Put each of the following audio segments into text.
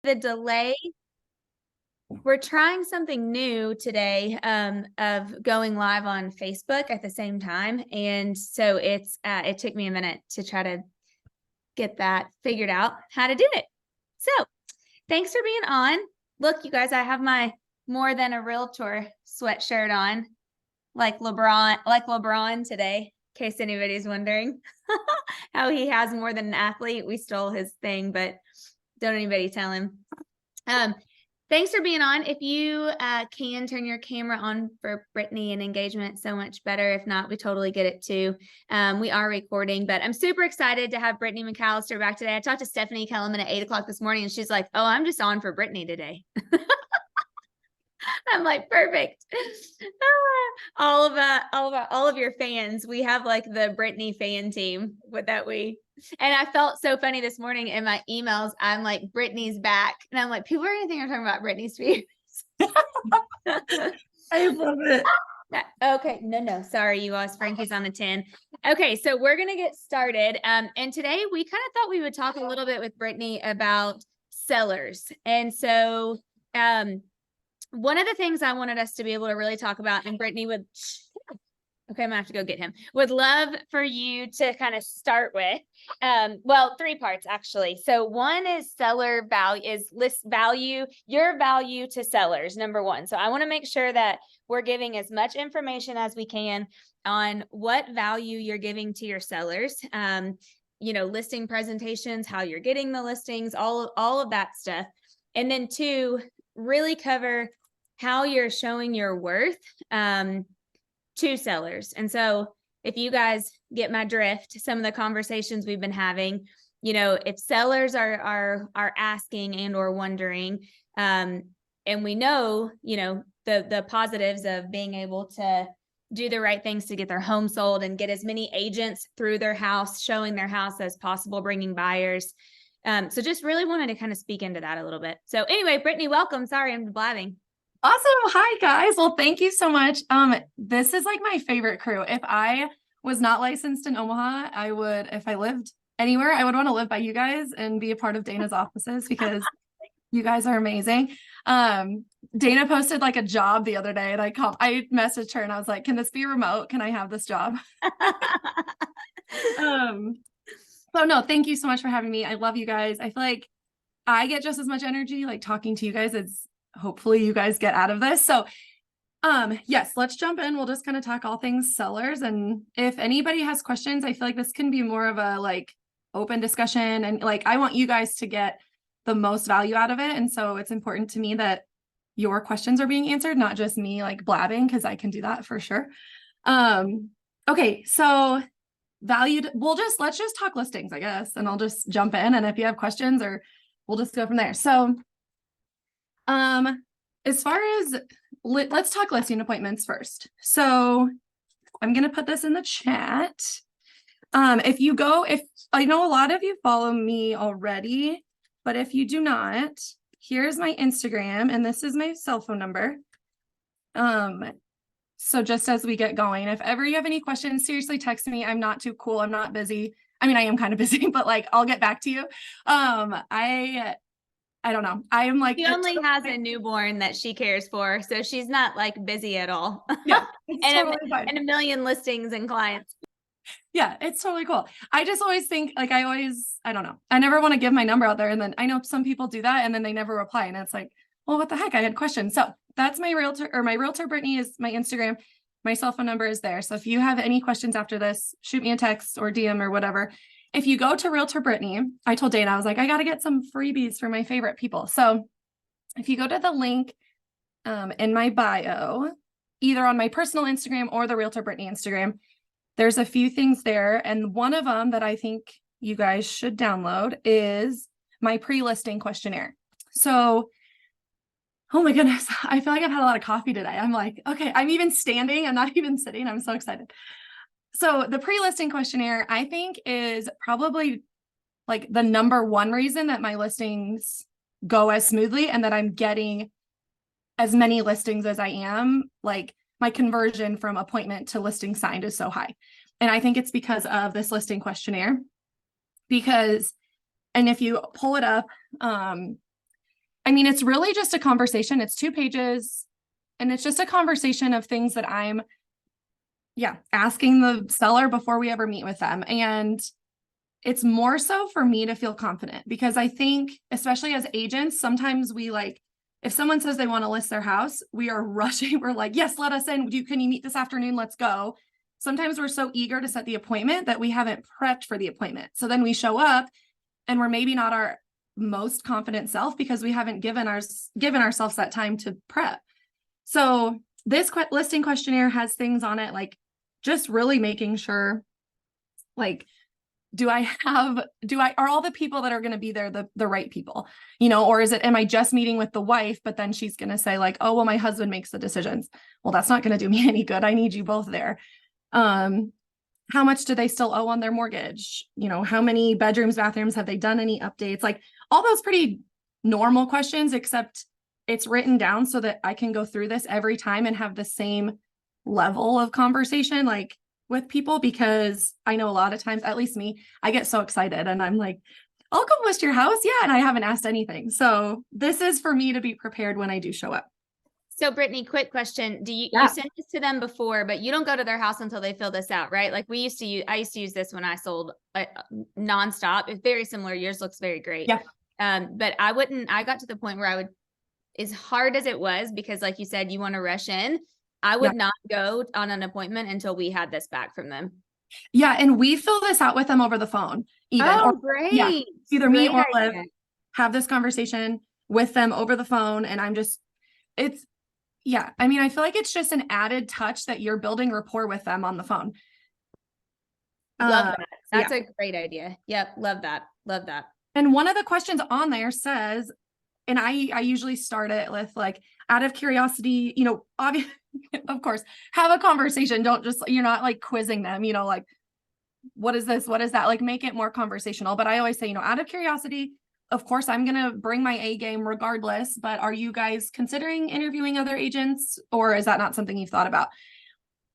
The delay, we're trying something new today, of going live on Facebook at the same time. And so it took me a minute to try to get that figured out how to do it. So thanks for being on. Look, you guys, I have my More Than a Realtor sweatshirt on, like LeBron today, in case anybody's wondering how he has more than an athlete. We stole his thing, but don't anybody tell him. Thanks for being on. If you can turn your camera on for Brittany and engagement, so much better. If not, we totally get it too. We are recording, but I'm super excited to have Brittany McAllister back today. I talked to Stephanie Kellerman at 8 o'clock this morning, and she's like, "Oh, I'm just on for Brittany today." I'm like, perfect. All of your fans. We have like the Brittany fan team and I felt so funny this morning in my emails. I'm like, Brittany's back. And I'm like, people are going to think I'm talking about Britney Spears. I love it. Okay. No. Sorry, you guys. Frankie's on the 10. Okay. So we're going to get started. And today we kind of thought we would talk a little bit with Brittany about sellers. And so, one of the things I wanted us to be able to really talk about, and Brittany would, okay, I'm gonna have to go get him, would love for you to kind of start with, well, 3 parts actually. So one is seller value, is list value, your value to sellers, number 1. So I want to make sure that we're giving as much information as we can on what value you're giving to your sellers, listing presentations, how you're getting the listings, all of that stuff. And then 2, really cover how you're showing your worth to sellers. And so if you guys get my drift, some of the conversations we've been having, if sellers are asking and or wondering, and we know, the positives of being able to do the right things to get their home sold and get as many agents through their house, showing their house as possible, bringing buyers. So just really wanted to kind of speak into that a little bit. So anyway, Brittany, welcome. Sorry, I'm blabbing. Awesome. Hi guys. Well, thank you so much. This is like my favorite crew. If I was not licensed in Omaha, if I lived anywhere, I would want to live by you guys and be a part of Dana's offices because you guys are amazing. Dana posted like a job the other day and I messaged her and I was like, can this be remote? Can I have this job? So no, thank you so much for having me. I love you guys. I feel like I get just as much energy like talking to you guys as hopefully you guys get out of this. So yes, let's jump in. We'll just kind of talk all things sellers. And if anybody has questions, I feel like this can be more of a like open discussion. And like, I want you guys to get the most value out of it. And so it's important to me that your questions are being answered, not just me like blabbing, because I can do that for sure. Okay, so let's just talk listings, I guess, and I'll just jump in. And if you have questions, or we'll just go from there. So as far as let's talk listing appointments first. So I'm going to put this in the chat. If I know a lot of you follow me already, but if you do not, here's my Instagram and this is my cell phone number. So just as we get going, if ever you have any questions, seriously text me. I'm not too cool. I'm not busy. I mean, I am kind of busy, but like, I'll get back to you. I don't know. I am like, she only has a newborn that she cares for. So she's not like busy at all. Yeah. and a million listings and clients. Yeah, it's totally cool. I just always think like, I don't know. I never want to give my number out there. And then I know some people do that and then they never reply. And it's like, well, what the heck? I had questions. So that's my realtor Brittany is my Instagram. My cell phone number is there. So if you have any questions after this, shoot me a text or DM or whatever. If you go to Realtor Brittany, I told Dana, I was like, I got to get some freebies for my favorite people. So if you go to the link in my bio, either on my personal Instagram or the Realtor Brittany Instagram, there's a few things there. And one of them that I think you guys should download is my pre-listing questionnaire. So, oh my goodness, I feel like I've had a lot of coffee today. I'm like, okay, I'm even standing. I'm not even sitting. I'm so excited. So the pre-listing questionnaire, I think, is probably like the number 1 reason that my listings go as smoothly and that I'm getting as many listings as I am. Like my conversion from appointment to listing signed is so high. And I think it's because of this listing questionnaire. And if you pull it up, I mean, it's really just a conversation. It's 2 pages and it's just a conversation of things that I'm, asking the seller before we ever meet with them. And it's more so for me to feel confident because I think, especially as agents, sometimes we like, if someone says they want to list their house, we are rushing. We're like, yes, let us in. Can you meet this afternoon? Let's go. Sometimes we're so eager to set the appointment that we haven't prepped for the appointment. So then we show up and we're maybe not our most confident self because we haven't given ourselves that time to prep. So this listing questionnaire has things on it, like just really making sure, like, are all the people that are going to be there the right people, or am I just meeting with the wife, but then she's going to say like, oh, well, my husband makes the decisions. Well, that's not going to do me any good. I need you both there. How much do they still owe on their mortgage? How many bedrooms, bathrooms, have they done any updates? Like all those pretty normal questions, except it's written down so that I can go through this every time and have the same level of conversation, like with people, because I know a lot of times, at least me, I get so excited and I'm like, I'll go list your house. Yeah. And I haven't asked anything. So this is for me to be prepared when I do show up. So Brittany, quick question. You sent this to them before, but you don't go to their house until they fill this out, right? Like I used to use this when I sold nonstop. It's very similar. Yours looks very great. Yeah. But I got to the point where as hard as it was, because like you said, you want to rush in, I would not go on an appointment until we had this back from them. Yeah. And we fill this out with them over the phone, great. Yeah, either great me or Liv have this conversation with them over the phone. And I mean, I feel like it's just an added touch that you're building rapport with them on the phone. Love that. That's a great idea. Yep. Love that. Love that. And one of the questions on there says, and I usually start it with like, out of curiosity, obviously, of course, have a conversation. Don't just, you're not like quizzing them, like, what is this? What is that? Like, make it more conversational. But I always say, out of curiosity, of course, I'm going to bring my A game regardless, but are you guys considering interviewing other agents, or is that not something you've thought about?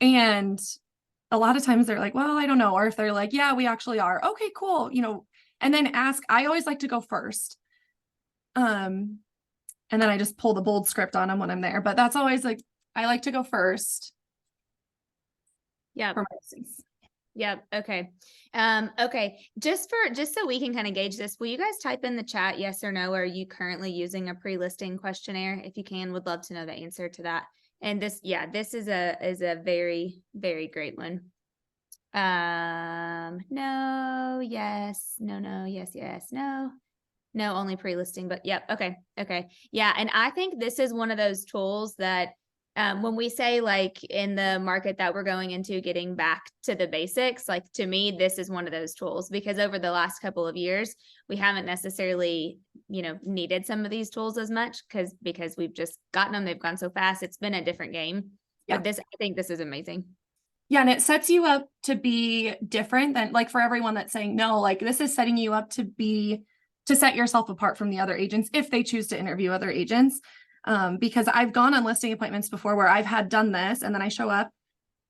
And a lot of times they're like, well, I don't know. Or if they're like, yeah, we actually are. Okay, cool. And then I always like to go first. And then I just pull the bold script on them when I'm there, but that's always like, I like to go first. Yeah. Yep. Okay. Okay. Just so we can kind of gauge this, will you guys type in the chat, yes or no? Are you currently using a pre-listing questionnaire? If you can, would love to know the answer to that. And this is a very, very great one. No, yes, no, yes, no. No, only pre-listing, but yep. Okay. Okay. Yeah. And I think this is one of those tools that when we say like in the market that we're going into, getting back to the basics, like to me, this is one of those tools, because over the last couple of years, we haven't necessarily, needed some of these tools as much because we've just gotten them. They've gone so fast. It's been a different game. Yeah. But I think this is amazing. Yeah. And it sets you up to be different than, like, for everyone that's saying no, like this is setting you up to set yourself apart from the other agents if they choose to interview other agents. Because I've gone on listing appointments before where I've done this, and then I show up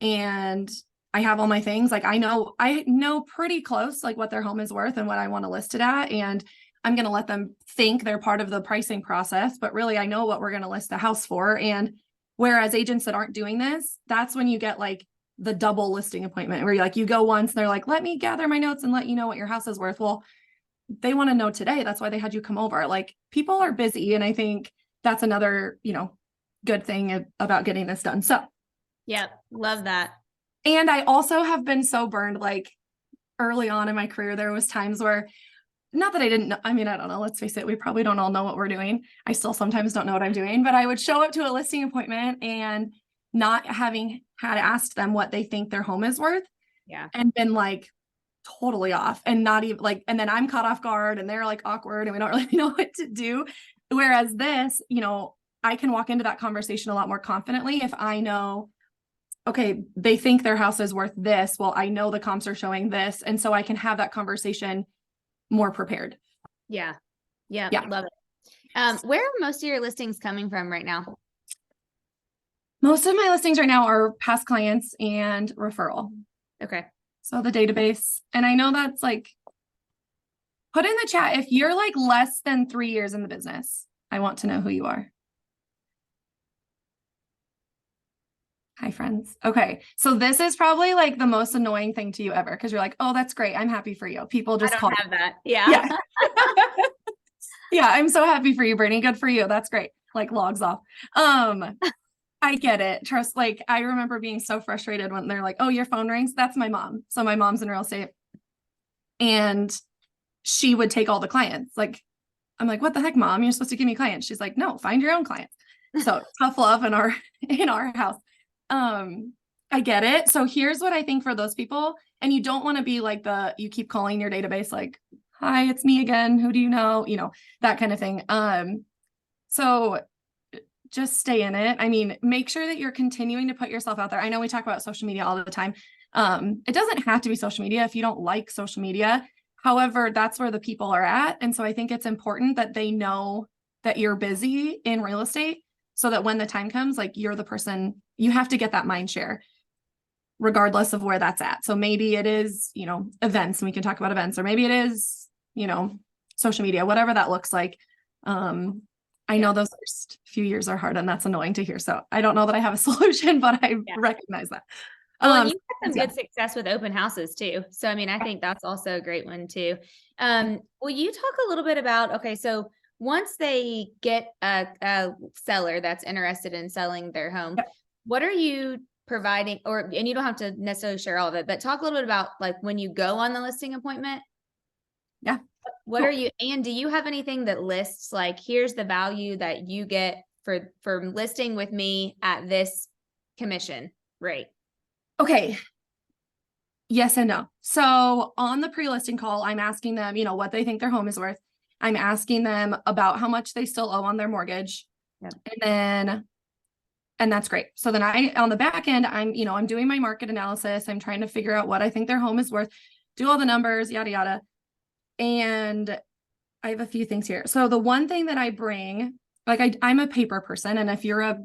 and I have all my things. Like I know pretty close, like what their home is worth and what I want to list it at. And I'm going to let them think they're part of the pricing process, but really I know what we're going to list the house for. And whereas agents that aren't doing this, that's when you get like the double listing appointment where you go once, they're like, let me gather my notes and let you know what your house is worth. Well, they want to know today. That's why they had you come over. Like people are busy. And I think that's another, good thing about getting this done. So yeah, love that. And I also have been so burned, like early on in my career, there was times where, not that I didn't know, I mean, I don't know, let's face it, we probably don't all know what we're doing. I still sometimes don't know what I'm doing, but I would show up to a listing appointment and not having had asked them what they think their home is worth. Yeah. And been like totally off, and not even like, and then I'm caught off guard and they're like awkward and we don't really know what to do. Whereas this, I can walk into that conversation a lot more confidently if I know, okay, they think their house is worth this. Well, I know the comps are showing this. And so I can have that conversation more prepared. Yeah. Yeah. Love it. Where are most of your listings coming from right now? Most of my listings right now are past clients and referral. Okay. So the database. And I know that's like, put in the chat if you're like less than 3 years in the business. I want to know who you are. Hi, friends. Okay. So this is probably like the most annoying thing to you ever because you're like, oh, that's great. I'm happy for you. People I just don't call. have that. Yeah. Yeah. Yeah. I'm so happy for you, Brittany. Good for you. That's great. Like logs off. I get it. Trust, like I remember being so frustrated when they're like, oh, your phone rings. That's my mom. So my mom's in real estate. And she would take all the clients. Like, I'm like, what the heck, mom? You're supposed to give me clients. She's like, no, find your own clients. So tough love in our house. I get it. So here's what I think for those people. And you don't want to be like you keep calling your database like, hi, it's me again. Who do you know? You know, that kind of thing. So just stay in it. I mean, make sure that you're continuing to put yourself out there. I know we talk about social media all the time. It doesn't have to be social media if you don't like social media. However, that's where the people are at. And so I think it's important that they know that you're busy in real estate so that when the time comes, like you're the person, you have to get that mind share regardless of where that's at. So maybe it is, you know, events, and we can talk about events, or maybe it is, you know, social media, whatever that looks like. I know those first few years are hard and that's annoying to hear. So I don't know that I have a solution, but I recognize that. Well, and you had some good success with open houses too. So, I mean, I think that's also a great one too. Will you talk a little bit about, okay, so once they get a seller that's interested in selling their home, what are you providing, and you don't have to necessarily share all of it, but talk a little bit about like when you go on the listing appointment. Yeah. What are you, and do you have anything that lists like, here's the value that you get for listing with me at this commission rate? Okay. Yes and no. So on the pre-listing call, I'm asking them, you know, what they think their home is worth. I'm asking them about how much they still owe on their mortgage. And that's great. So then on the back end, I'm doing my market analysis. I'm trying to figure out what I think their home is worth, do all the numbers, yada, yada. And I have a few things here. So the one thing that I bring, like I'm a paper person, and if you're a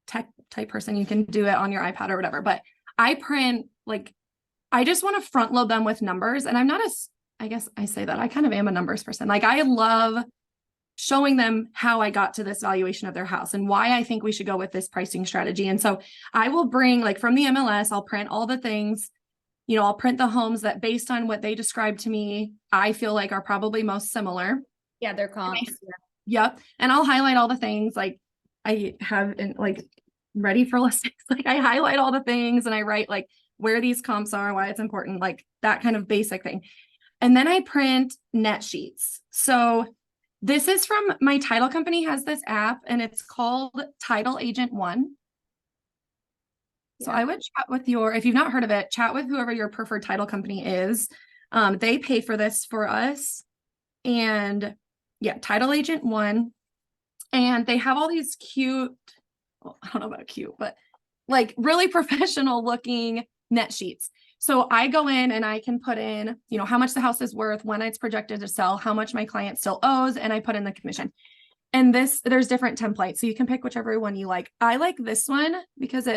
tech type person, you can do it on your iPad or whatever, but I print, like, I just want to front load them with numbers. And I'm not I guess I say that I kind of am a numbers person. Like I love showing them how I got to this valuation of their house and why I think we should go with this pricing strategy. And so I will bring, like, from the MLS, I'll print all the things, you know, I'll print the homes that based on what they described to me, I feel like are probably most similar. Yeah, they're comps. Yep. And I'll highlight all the things like I have like ready for listings. Like I highlight all the things and I write like where these comps are, why it's important, like that kind of basic thing. And then I print net sheets. So this is from my title company has this app and it's called Title Agent One. So I would chat with if you've not heard of it, chat with whoever your preferred title company is. They pay for this for us. And yeah, Title Agent One. And they have all these cute, well, I don't know about cute, but like really professional looking net sheets. So I go in and I can put in, you know, how much the house is worth, when it's projected to sell, how much my client still owes, and I put in the commission. And there's different templates. So you can pick whichever one you like. I like this one because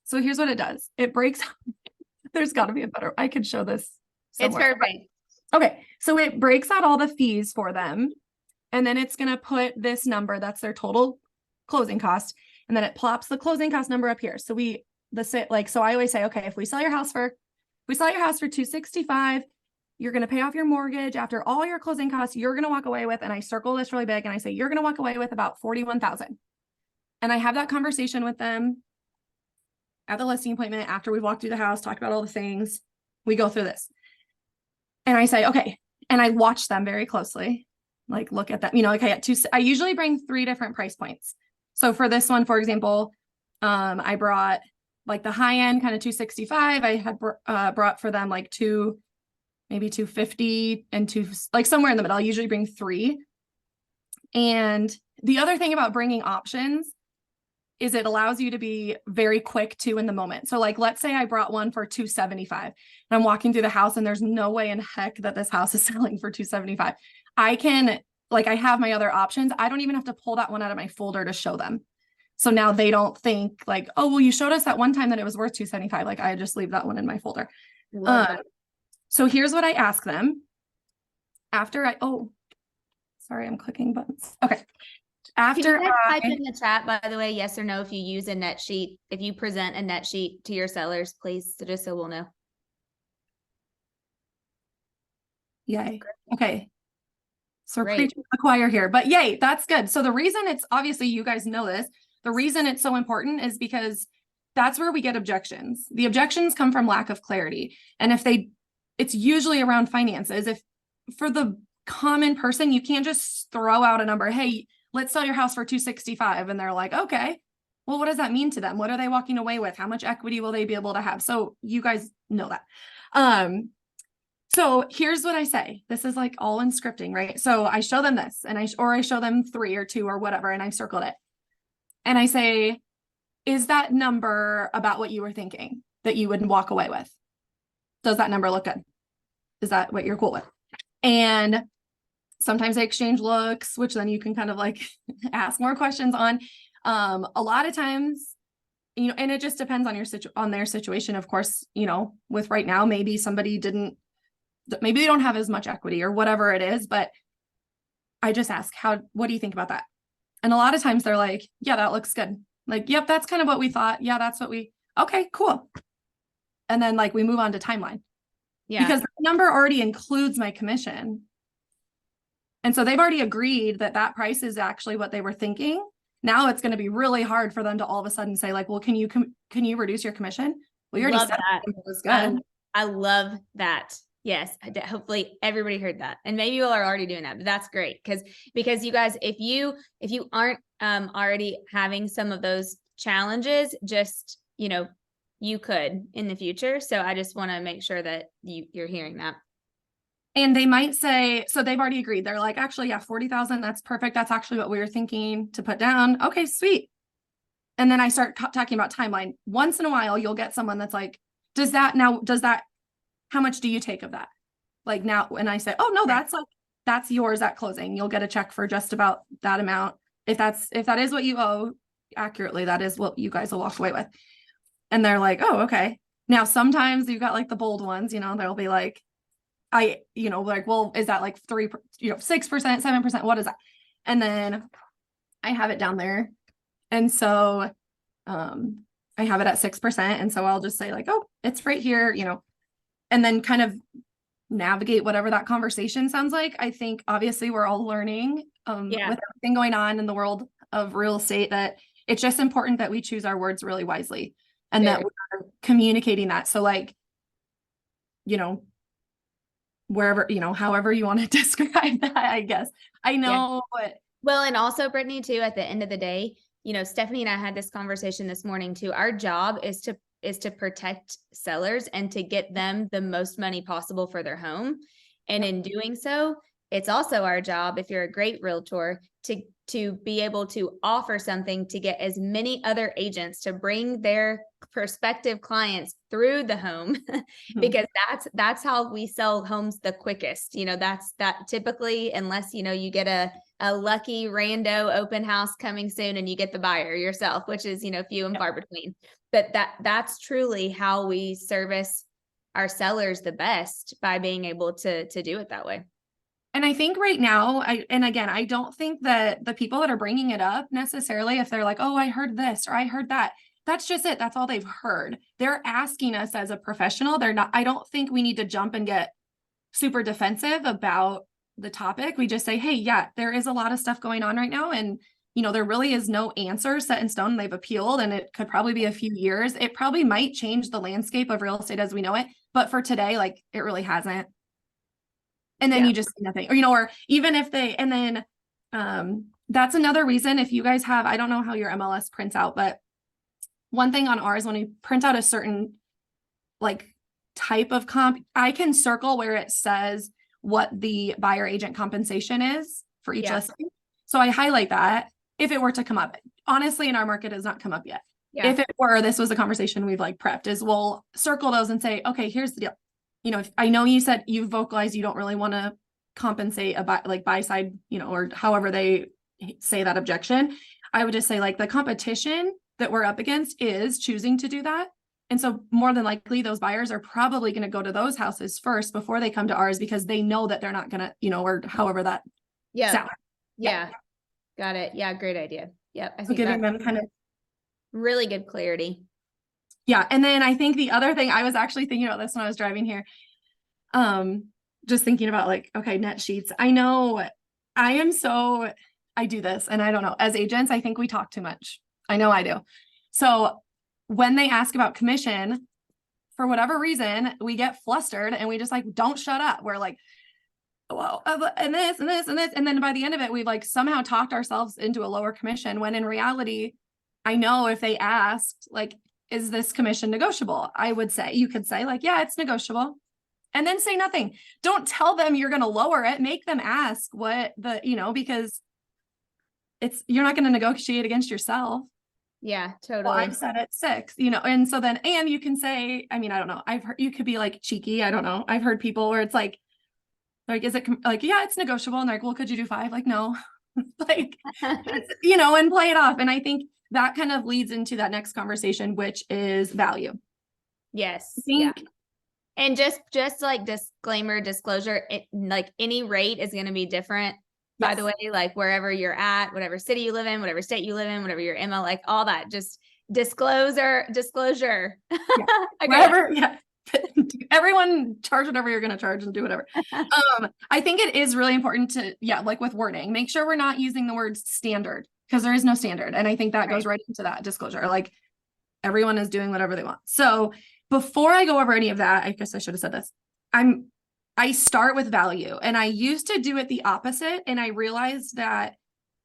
so here's what it does. It breaks, there's gotta be a better, I could show this somewhere. It's perfect. Okay. So it breaks out all the fees for them. And then it's going to put this number, that's their total closing cost. And then it plops the closing cost number up here. So so I always say, okay, if we sell your house for $265, you're going to pay off your mortgage after all your closing costs, you're going to walk away with, and I circle this really big and I say, you're going to walk away with about $41,000. And I have that conversation with them at the listing appointment after we've walked through the house, talked about all the things. We go through this. And I say, okay. And I watch them very closely. Like, look at that, you know, like I usually bring 3 different price points. So for this one, for example, I brought like the high end kind of 265. I had brought for them like maybe 250 and like somewhere in the middle. I usually bring 3. And the other thing about bringing options is it allows you to be very quick too in the moment. So like, let's say I brought one for 275 and I'm walking through the house and there's no way in heck that this house is selling for 275. I have my other options. I don't even have to pull that one out of my folder to show them. So now they don't think like, oh, well, you showed us that one time that it was worth 275. Like I just leave that one in my folder. So here's what I ask them after sorry, I'm clicking buttons. Okay. Can you After guys type I, in the chat, by the way, yes or no, if you use a net sheet, if you present a net sheet to your sellers, please, so just so we'll know. yay. Okay. So we're Great. preaching to the choir here, but yay, that's good. So the reason it's obviously you guys know this, the reason it's so important is because that's where we get objections. The objections come from lack of clarity. And it's usually around finances. If for the common person, you can't just throw out a number, hey, let's sell your house for 265. And they're like, okay, well, what does that mean to them? What are they walking away with? How much equity will they be able to have? So you guys know that. So here's what I say. This is like all in scripting, right? So I show them this and I show them 3 or 2 or whatever, and I've circled it. And I say, is that number about what you were thinking that you would walk away with? Does that number look good? Is that what you're cool with? And sometimes I exchange looks, which then you can kind of like ask more questions on. A lot of times, and it just depends on their situation. Of course, with right now, maybe maybe they don't have as much equity or whatever it is, but I just ask, what do you think about that? And a lot of times they're like, yeah, that looks good. Like, yep, that's kind of what we thought. Yeah, okay, cool. And then like we move on to timeline. Yeah. Because the number already includes my commission. And so they've already agreed that price is actually what they were thinking. Now it's going to be really hard for them to all of a sudden say like, well, can you reduce your commission? Well, you already said that. It was good. I love that. Yes. Hopefully everybody heard that. And maybe you all are already doing that, but that's great. Because you guys, if you aren't already having some of those challenges, just, you could in the future. So I just want to make sure that you're hearing that. And they might say, so they've already agreed. They're like, actually, yeah, 40,000. That's perfect. That's actually what we were thinking to put down. Okay, sweet. And then I start talking about timeline. Once in a while, you'll get someone that's like, how much do you take of that? Like now, and I say, oh no, that's yours at closing. You'll get a check for just about that amount. If that is what you owe accurately, that is what you guys will walk away with. And they're like, oh, okay. Now, sometimes you've got like the bold ones, they'll be like, well, is that like 3, 6%, 7%? What is that? And then I have it down there. And so, I have it at 6%. And so I'll just say like, oh, it's right here, and then kind of navigate whatever that conversation sounds like. I think obviously we're all learning, with everything going on in the world of real estate, that it's just important that we choose our words really wisely and that we're communicating that. So like, wherever, however you want to describe that, I guess. I know. But well, and also Brittany too, at the end of the day, Stephanie and I had this conversation this morning too. Our job is to protect sellers and to get them the most money possible for their home. And in doing so, it's also our job, if you're a great realtor, to be able to offer something to get as many other agents to bring their prospective clients through the home, because that's how we sell homes the quickest. That's typically, unless, you get a lucky rando open house coming soon and you get the buyer yourself, which is, few and far between. But that's truly how we service our sellers the best, by being able to do it that way. And I think right now, I don't think that the people that are bringing it up necessarily, if they're like, oh, I heard this or I heard that, that's just it. That's all they've heard. They're asking us as a professional. I don't think we need to jump and get super defensive about the topic. We just say, hey, yeah, there is a lot of stuff going on right now. And, there really is no answer set in stone. They've appealed, and it could probably be a few years. It probably might change the landscape of real estate as we know it. But for today, like, it really hasn't. And then you just say nothing, or even if and then that's another reason, if you guys have, I don't know how your MLS prints out, but one thing on ours, when we print out a certain like type of comp, I can circle where it says what the buyer agent compensation is for each listing. So I highlight that if it were to come up. Honestly, in our market, it has not come up yet. If it were, this was a conversation we've like prepped, is we'll circle those and say, okay, here's the deal. If I know you said you vocalized you don't really want to compensate buy side, or however they say that objection, I would just say like the competition that we're up against is choosing to do that. And so more than likely those buyers are probably going to go to those houses first before they come to ours, because they know that they're not going to, or however that sounds. Yeah. Got it. Yeah. Great idea. Yep. I So think giving that's them kind of, really good clarity. yeah. And then I think the other thing, I was actually thinking about this when I was driving here. Just thinking about like, okay, net sheets. I know I do this and I don't know, as agents, I think we talk too much. I know I do. So when they ask about commission, for whatever reason, we get flustered and we just like, don't shut up. We're like, well, and this and this and this. And then by the end of it, we've like somehow talked ourselves into a lower commission when in reality, I know if they asked, like, is this commission negotiable? I would say, you could say like, yeah, it's negotiable. And then say nothing. Don't tell them you're going to lower it. Make them ask what because you're not going to negotiate against yourself. Yeah, Well, totally. I've said it 6, and so then, and you can say, I mean, I don't know. I've heard, you could be like cheeky. I don't know. I've heard people where it's like, is it like, yeah, it's negotiable. And they're like, well, could you do 5? Like, no, like, and play it off. And I think that kind of leads into that next conversation, which is value. Yes. I think, yeah. And just like disclaimer, disclosure, like any rate is going to be different. By the way, like wherever you're at, whatever city you live in, whatever state you live in, whatever your ML, like all that, just disclosure. Yeah. Okay. Wherever, yeah. Everyone charge whatever you're going to charge and do whatever. I think it is really important to, like with wording, make sure we're not using the word standard because there is no standard. And I think that goes right into that disclosure. Like everyone is doing whatever they want. So before I go over any of that, I guess I should have said this. I start with value, and I used to do it the opposite. And I realized that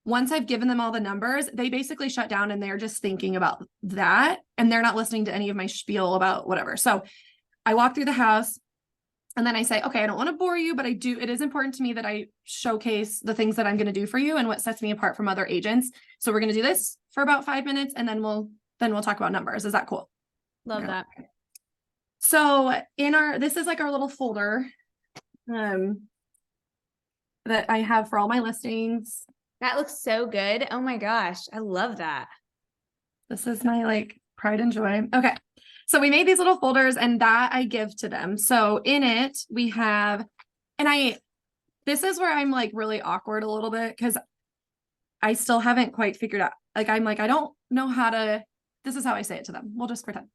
once I've given them all the numbers, they basically shut down and they're just thinking about that. And they're not listening to any of my spiel about whatever. So I walk through the house and then I say, okay, I don't want to bore you, but it is important to me that I showcase the things that I'm going to do for you and what sets me apart from other agents. So we're going to do this for about 5 minutes and then we'll talk about numbers. Is that cool? Love that. So this is like our little folder that I have for all my listings. That looks so good. Oh my gosh. I love that. This is my like pride and joy. Okay. So we made these little folders and that I give to them. So in it we have, this is where I'm like really awkward a little bit because I still haven't quite figured out. Like, I'm like, I don't know how to, this is how I say it to them. We'll just pretend.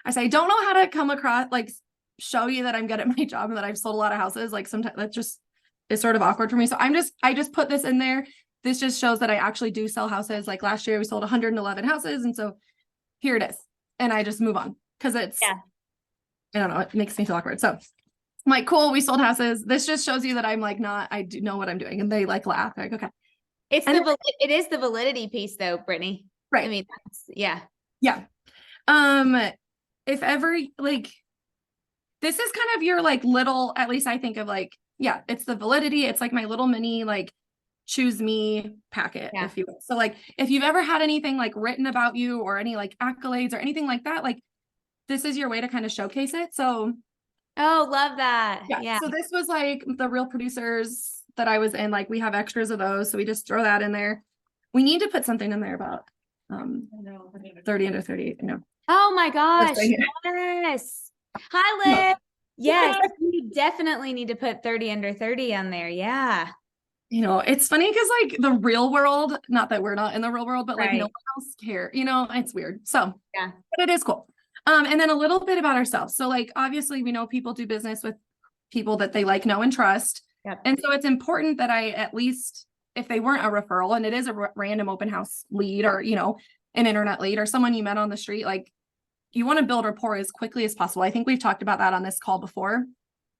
I say, I don't know how to come across, like show you that I'm good at my job and that I've sold a lot of houses. Like sometimes that just is sort of awkward for me. So I just put this in there. This just shows that I actually do sell houses. Like last year we sold 111 houses. And so here it is. And I just move on. Cause I don't know, it makes me feel awkward. So I'm like, cool, we sold houses. This just shows you that I'm like, I do know what I'm doing. And they like laugh. They're like, okay. It is the validity piece though, Brittany. Right. I mean, yeah. If ever like, this is kind of your like little, at least I think of like, it's the validity. It's like my little mini, like choose me packet, if you will. So like, if you've ever had anything like written about you or any like accolades or anything like that, like this is your way to kind of showcase it. So, oh, love that. Yeah. So this was like the real producers that I was in, like we have extras of those. So we just throw that in there. We need to put something in there about 30 under 38. Oh my gosh. Yes. Hi, Liv. Yes. You definitely need to put 30 under 30 on there. Yeah. It's funny because like the real world, not that we're not in the real world, but like no one else cares, it's weird. So but it is cool. And then a little bit about ourselves. So like, obviously we know people do business with people that they like, know, and trust. Yep. And so it's important that I, at least if they weren't a referral and it is a random open house lead or, an internet lead or someone you met on the street, like you want to build rapport as quickly as possible. I think we've talked about that on this call before.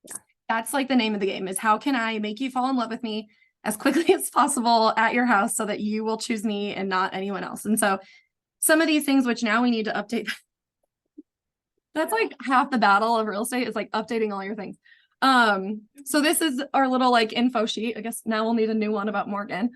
Yeah. That's like the name of the game is how can I make you fall in love with me as quickly as possible at your house so that you will choose me and not anyone else. And so some of these things, which now we need to update. That's like half the battle of real estate is like updating all your things. So this is our little like info sheet. I guess now we'll need a new one about Morgan.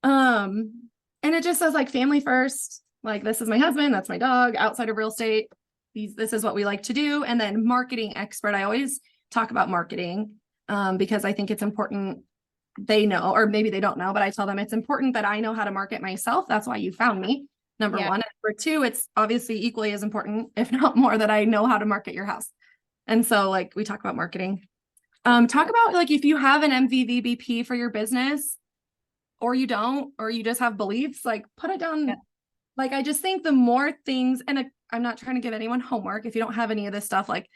And it just says like family first, like this is my husband, that's my dog, outside of real estate. This is what we like to do. And then marketing expert. I always talk about marketing because I think it's important they know, or maybe they don't know, but I tell them it's important that I know how to market myself. That's why you found me. Number one. And number two, it's obviously equally as important, if not more, that I know how to market your house. And so like we talk about marketing, talk about like if you have an MVVBP for your business or you don't, or you just have beliefs, like put it down. Yeah. Like, I just think the more things, and I'm not trying to give anyone homework. If you don't have any of this stuff, like,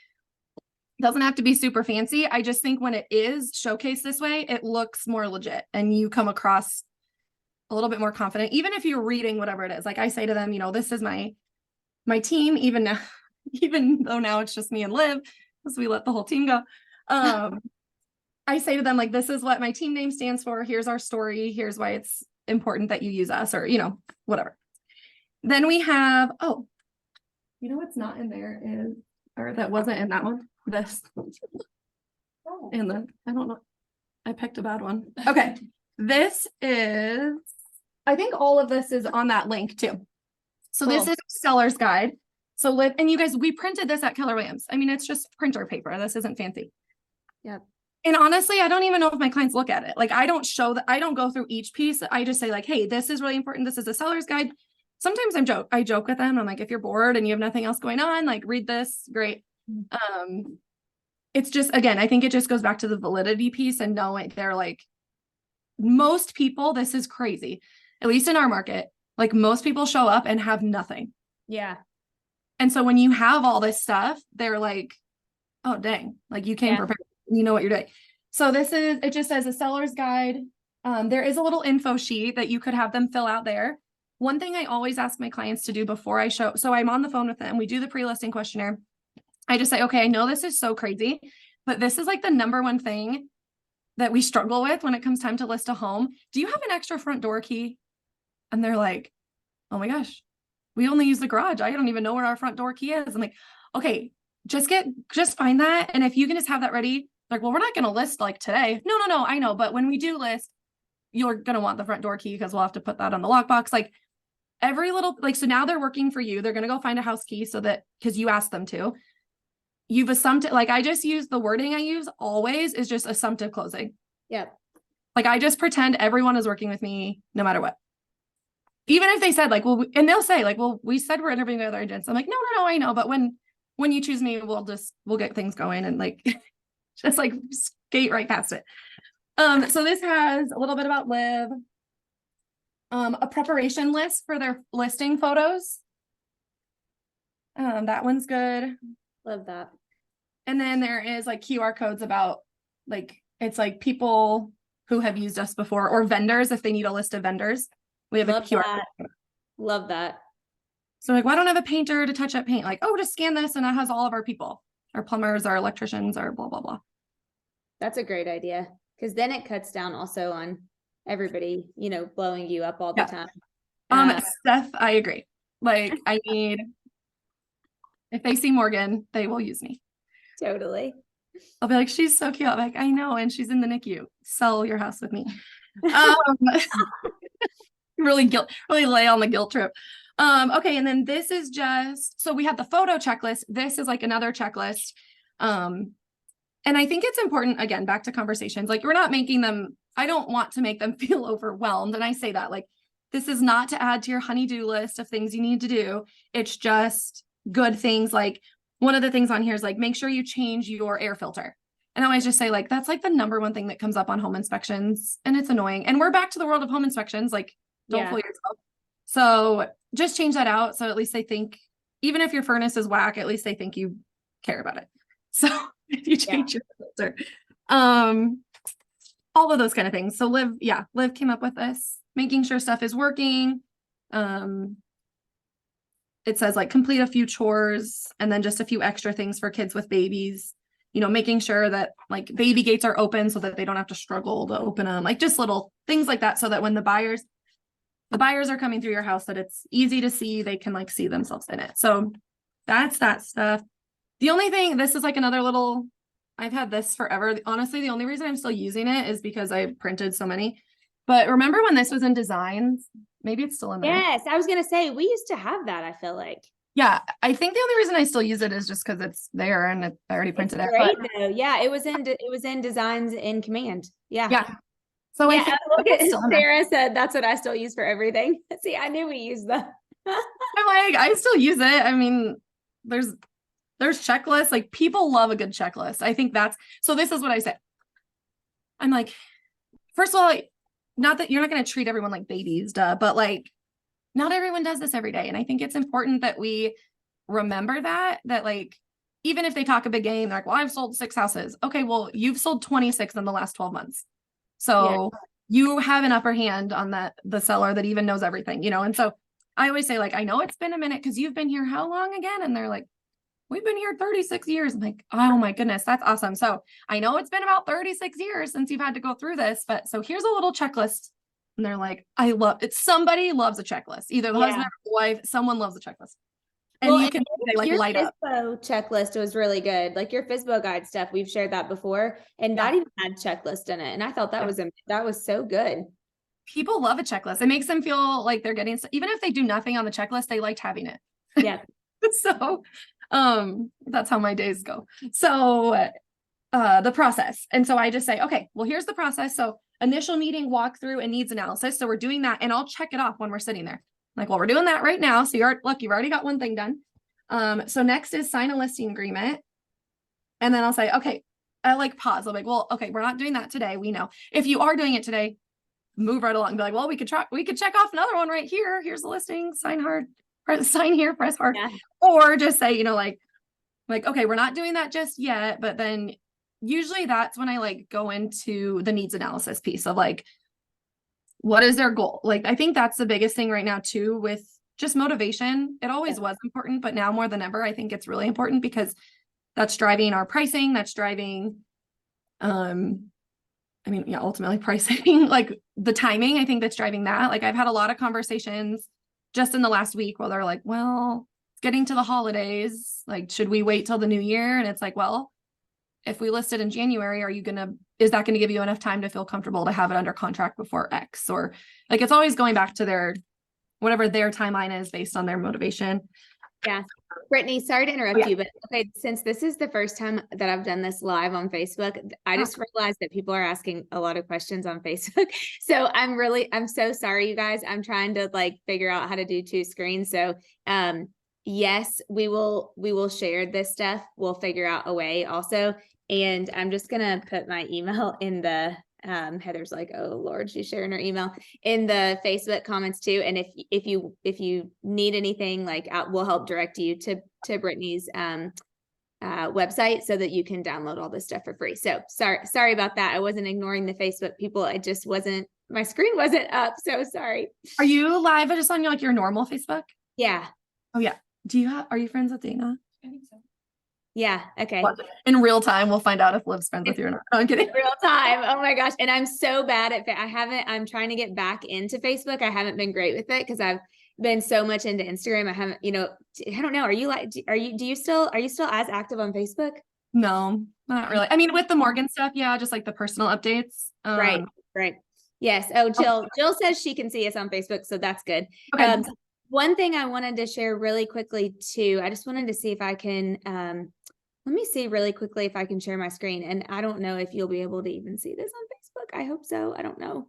it doesn't have to be super fancy. I just think when it is showcased this way, it looks more legit and you come across a little bit more confident, even if you're reading whatever it is. Like I say to them, you know, this is my team, even now, even though now it's just me and Liv, because we let the whole team go. I say to them, like, this is what my team name stands for. Here's our story. Here's why it's important that you use us, or, you know, whatever. Then we have, oh, you know, what's not in there is, or that wasn't in that one, this. And then, I don't know. I picked a bad one. Okay. This is, I think all of this is on that link too. So this is seller's guide. So Liv, and you guys, we printed this at Keller Williams. I mean, it's just printer paper. This isn't fancy. Yep. And honestly, I don't even know if my clients look at it. Like, I don't show that. I don't go through each piece. I just say like, hey, this is really important. This is a seller's guide. Sometimes I joke with them. I'm like, if you're bored and you have nothing else going on, like, read this. Great. It's just, again, I think it just goes back to the validity piece and knowing they're like, most people, this is crazy, at least in our market, like most people show up and have nothing. Yeah. And so when you have all this stuff, they're like, oh, dang, like you came prepared, you know what you're doing. So this is, it just says a seller's guide. There is a little info sheet that you could have them fill out there. One thing I always ask my clients to do before I show, so I'm on the phone with them, we do the pre-listing questionnaire. I just say, okay, I know this is so crazy, but this is like the number one thing that we struggle with when it comes time to list a home. Do you have an extra front door key? And they're like, oh my gosh, we only use the garage. I don't even know where our front door key is. I'm like, okay, just find that. And if you can just have that ready, like, well, we're not going to list like today. No, I know. But when we do list, you're going to want the front door key because we'll have to put that on the lockbox. Like every little, like, so now they're working for you. They're going to go find a house key so that, because you asked them to. You've assumptive, like I just use the wording I use always is just assumptive closing. Yep. Like I just pretend everyone is working with me no matter what. Even if they said like, well, and they'll say like, well, we said we're interviewing other agents. I'm like, no, I know. But when you choose me, we'll get things going and like, just like skate right past it. So this has a little bit about Liv, a preparation list for their listing photos. That one's good. Love that. And then there is like QR codes about like, it's like people who have used us before or vendors. If they need a list of vendors, we have a QR code. Love that. So like, well, I don't have a painter to touch up paint. Like, oh, just scan this and it has all of our people, our plumbers, our electricians, our blah, blah, blah. That's a great idea. Cause then it cuts down also on everybody, you know, blowing you up all the time. Steph, I agree. Like I need, if they see Morgan, they will use me. Totally. I'll be like, she's so cute. I'm like, I know. And she's in the NICU. Sell your house with me. Really lay on the guilt trip. Okay. And then this is just, so we have the photo checklist. This is like another checklist. And I think it's important, again, back to conversations, like we're not making them, I don't want to make them feel overwhelmed. And I say that like, this is not to add to your honey-do list of things you need to do. It's just good things. Like one of the things on here is like, make sure you change your air filter. And I always just say like, that's like the number one thing that comes up on home inspections and it's annoying. And we're back to the world of home inspections. Like don't fool yourself. So just change that out. So at least they think, even if your furnace is whack, at least they think you care about it. So if you change your filter, all of those kind of things. So Liv came up with this, making sure stuff is working. It says like complete a few chores and then just a few extra things for kids with babies, you know, making sure that like baby gates are open so that they don't have to struggle to open them, like just little things like that. So that when the buyers are coming through your house, that it's easy to see, they can like see themselves in it. So that's that stuff. The only thing, this is like another little, I've had this forever. Honestly, the only reason I'm still using it is because I printed so many. But remember when this was in designs? Maybe it's still in there. Yes, I was going to say, we used to have that, I feel like. Yeah, I think the only reason I still use it is just because it's there and I already printed it. Great though. Yeah, it was in designs in Command. Yeah. Yeah. So I think look at Sarah said that's what I still use for everything. See, I knew we used them. I'm like, I still use it. I mean, there's checklists. Like people love a good checklist. I think so this is what I say. I'm like, first of all, not that you're not going to treat everyone like babies, but like not everyone does this every day. And I think it's important that we remember that like, even if they talk a big game, they're like, well, I've sold 6 houses. Okay, well, you've sold 26 in the last 12 months. So you have an upper hand on the seller that even knows everything, you know? And so I always say, like, I know it's been a minute because you've been here how long again? And they're like, we've been here 36 years. I'm like, oh my goodness, that's awesome. So I know it's been about 36 years since you've had to go through this, but so here's a little checklist. And they're like, I love it. Somebody loves a checklist, either the husband or the wife, someone loves a checklist. And well, you can like your light up. FISBO checklist was really good. Like your FISBO guide stuff, we've shared that before, and that even had checklist in it. And I thought that was so good. People love a checklist. It makes them feel like they're getting, even if they do nothing on the checklist, they liked having it. Yeah. So, that's how my days go. So, the process. And so I just say, okay, well, here's the process. So initial meeting, walkthrough, and needs analysis. So we're doing that, and I'll check it off when we're sitting there. Like, well, we're doing that right now. So you've already got one thing done. So next is sign a listing agreement. And then I'll say, okay, I like pause. I'm like, well, okay, we're not doing that today. We know if you are doing it today, move right along and be like, well, we could check off another one right here. Here's the listing, sign hard, sign here, press hard. Yeah. Or just say, like, okay, we're not doing that just yet. But then usually that's when I like go into the needs analysis piece of like, what is their goal? Like, I think that's the biggest thing right now too, with just motivation. It always was important, but now more than ever, I think it's really important because that's driving our pricing. That's driving, ultimately pricing, like the timing. I think that's driving that. Like I've had a lot of conversations just in the last week where they're like, well, it's getting to the holidays. Like, should we wait till the new year? And it's like, well, if we listed in January, is that going to give you enough time to feel comfortable to have it under contract before X? Or like, it's always going back to whatever their timeline is based on their motivation. Yeah. Brittany, sorry to interrupt you, but okay, since this is the first time that I've done this live on Facebook, I just realized that people are asking a lot of questions on Facebook. So I'm so sorry, you guys. I'm trying to like figure out how to do 2 screens. So, yes, we will share this stuff. We'll figure out a way also. And I'm just going to put my email in the, Heather's like, oh Lord, she's sharing her email in the Facebook comments too. And if you need anything, like we'll help direct you to Brittany's, website so that you can download all this stuff for free. So sorry about that. I wasn't ignoring the Facebook people. My screen wasn't up. So sorry. Are you live just on your normal Facebook? Yeah. Oh yeah. Are you friends with Dana? I think so. Yeah. Okay. In real time, we'll find out if Liv's friends with you or not. No, I'm kidding. Real time. Oh my gosh. And I'm so bad at it. I'm trying to get back into Facebook. I haven't been great with it because I've been so much into Instagram. I haven't, I don't know. Are you still as active on Facebook? No, not really. I mean, with the Morgan stuff. Yeah. Just like the personal updates. Right. Yes. Oh, Jill says she can see us on Facebook. So that's good. Okay. One thing I wanted to share really quickly too, I just wanted to see if I can, let me see really quickly if I can share my screen. And I don't know if you'll be able to even see this on Facebook. I hope so. I don't know.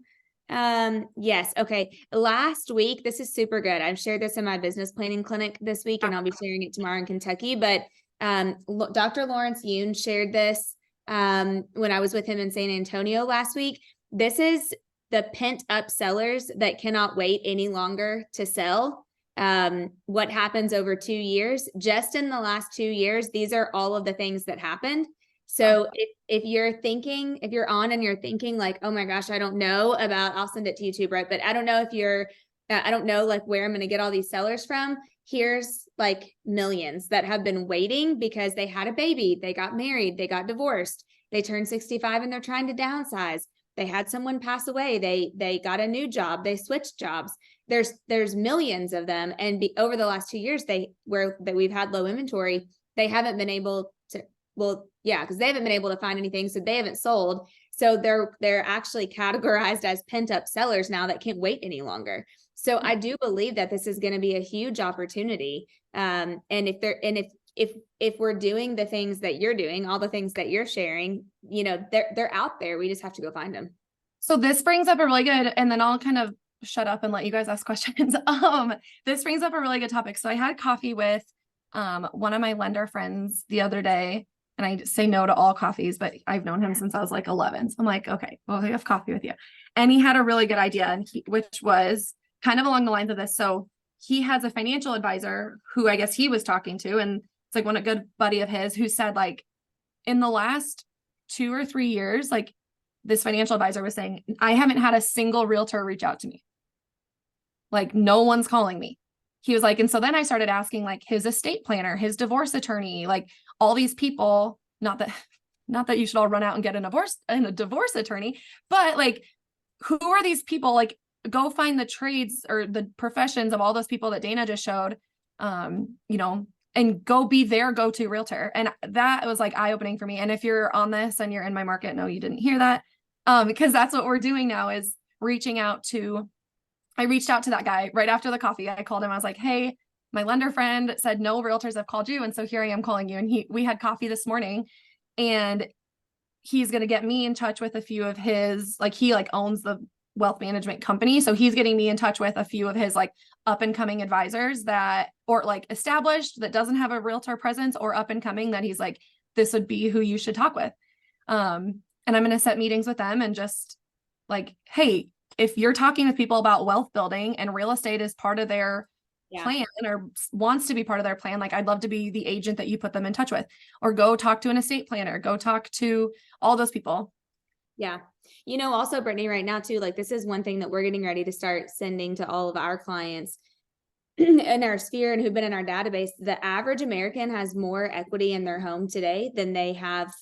Yes. Okay. Last week, this is super good. I've shared this in my business planning clinic this week, and I'll be sharing it tomorrow in Kentucky. But Dr. Lawrence Yoon shared this when I was with him in San Antonio last week. This is the pent up sellers that cannot wait any longer to sell. What happens over 2 years, just in the last 2 years, these are all of the things that happened. So if you're on and you're thinking like, oh my gosh, I don't know I'll send it to you too, Brett, but I don't know I don't know like where I'm going to get all these sellers from. Here's like millions that have been waiting because they had a baby, they got married, they got divorced, they turned 65 and they're trying to downsize. They had someone pass away. They got a new job. They switched jobs. There's millions of them. And over the last 2 years, we've had low inventory, they haven't been able to, because they haven't been able to find anything. So they haven't sold. So they're actually categorized as pent up sellers now that can't wait any longer. So I do believe that this is going to be a huge opportunity. And if we're doing the things that you're doing, all the things that you're sharing, they're out there. We just have to go find them. So this brings up a really good, and then I'll kind of shut up and let you guys ask questions. This brings up a really good topic. So I had coffee with one of my lender friends the other day, and I say no to all coffees, but I've known him since I was like 11. So I'm like, okay, well, I have coffee with you. And he had a really good idea, and which was kind of along the lines of this. So he has a financial advisor who I guess he was talking to, and it's like a good buddy of his who said, like, in the last 2 or 3 years, like, this financial advisor was saying, I haven't had a single realtor reach out to me. Like, no one's calling me. He was like, and so then I started asking, like, his estate planner, his divorce attorney, like all these people, not that you should all run out and get a divorce attorney, but like, who are these people? Like, go find the trades or the professions of all those people that Dana just showed, and go be their go-to realtor. And that was like eye-opening for me. And if you're on this and you're in my market, no, you didn't hear that. Because that's what we're doing now, is I reached out to that guy right after the coffee. I called him. I was like, hey, my lender friend said no realtors have called you. And so here I am calling you. And we had coffee this morning, and he's going to get me in touch with a few of his, like, he like owns the wealth management company. So he's getting me in touch with a few of his like up and coming advisors that, or like established that doesn't have a realtor presence, or up and coming that he's like, this would be who you should talk with. And I'm going to set meetings with them and just like, hey, if you're talking with people about wealth building and real estate is part of their plan, or wants to be part of their plan, like, I'd love to be the agent that you put them in touch with, or go talk to an estate planner, go talk to all those people. Yeah. Also, Brittany, right now too, like, this is one thing that we're getting ready to start sending to all of our clients in our sphere and who've been in our database. The average American has more equity in their home today than they have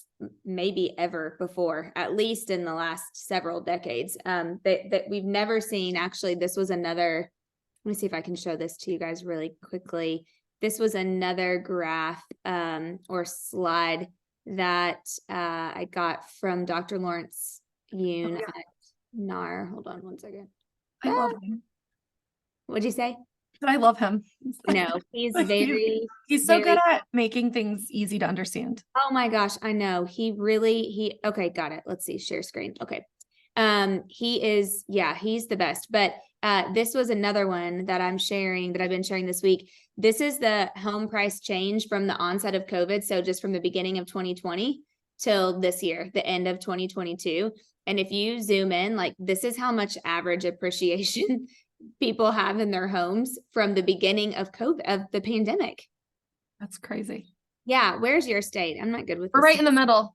maybe ever before, at least in the last several decades. That we've never seen. Actually, this was another, let me see if I can show this to you guys really quickly. This was another graph or slide that I got from Dr. Lawrence Yoon at NAR. Hold on one second. I love him. What'd you say? I love him. No, he's he's so good at making things easy to understand. Oh my gosh, I know. Okay, got it. Let's see, share screen. Okay. He's the best. But this was another one that I've been sharing this week. This is the home price change from the onset of COVID. So just from the beginning of 2020 till this year, the end of 2022. And if you zoom in, like, this is how much average appreciation people have in their homes from the beginning of COVID, of the pandemic. That's crazy. Yeah. Where's your state? I'm not good with this. We're right in the middle.